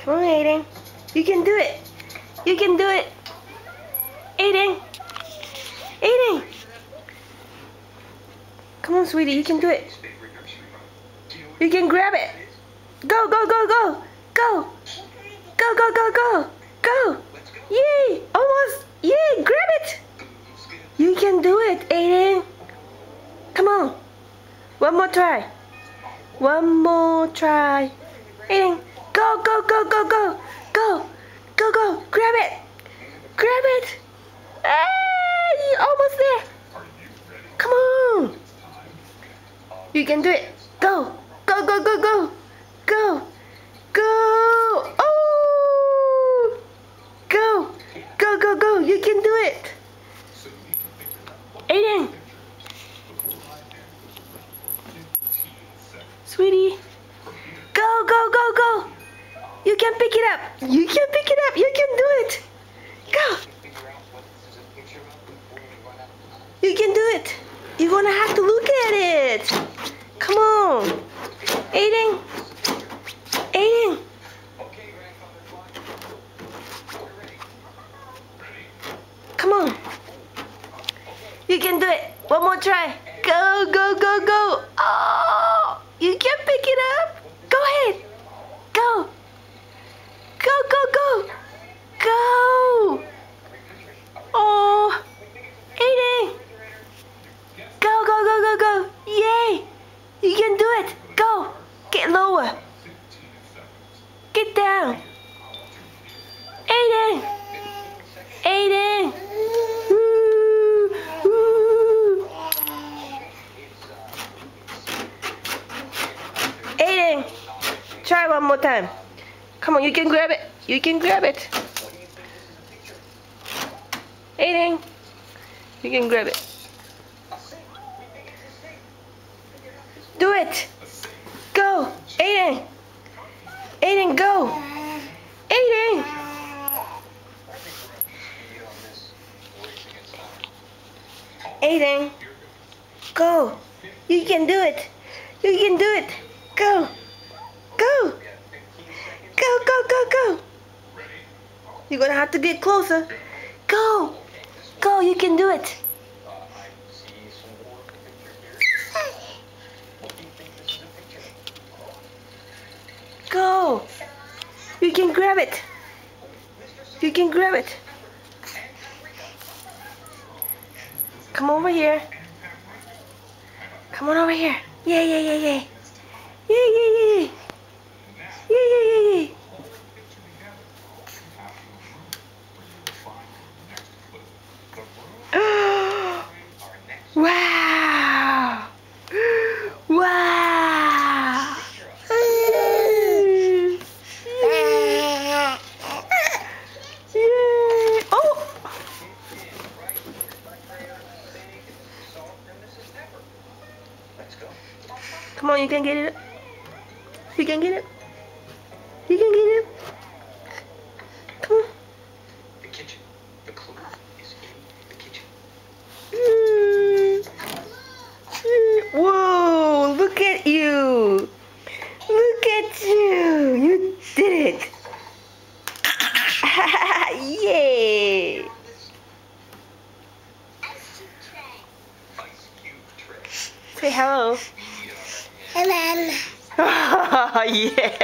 Come on, Aiden. You can do it. You can do it. Aiden. Aiden. Come on, sweetie. You can do it. You can grab it. Go, go, go, go. Go. Go, go, go, go. Go. Yay. Almost. Yay. Grab it. You can do it, Aiden. Come on. One more try. One more try. Aiden. Go, go, go, go, go. Go. Go, go. Grab it. Grab it. Hey, you're almost there. Come on. You can do it. Go. Go, go, go, go. Go. Go. Oh. Go. Go, go, go. You can do it. Aiden. Sweetie. Go, go, go, go. You can pick it up. You can pick it up. You can do it. Go. You can do it. You're gonna have to look at it. Come on. Aiden. Aiden. Come on. You can do it. One more try. Go, go, go, go. Oh, you can pick it up. Go ahead. Go. Go, go, go. Go. Oh, Aiden. Go, go, go, go, go. Yay. You can do it. Go. Get lower. Get down. Aiden. Aiden. Woo. Woo. Aiden. Try one more time. Come on, you can grab it. You can grab it. Aiden. You can grab it. Do it. Go. Aiden. Aiden, go. Aiden. Aiden. Go. You can do it. You can do it. Go. Go. Go, go, go, go. You're gonna have to get closer. Go. Go, you can do it. Go. You can grab it. You can grab it. Come over here. Come on over here. Yeah, yeah, yeah, yeah. Yeah, yeah, yeah. Yeah, yeah, yeah, yeah. Wow. Wow. Oh. Come on, you can get it. You can get it. You can get it. Come on. The kitchen. The clue is in the kitchen. Whoa, look at you. Look at you. You did it. Yay. Say hello. Hello. Yeah.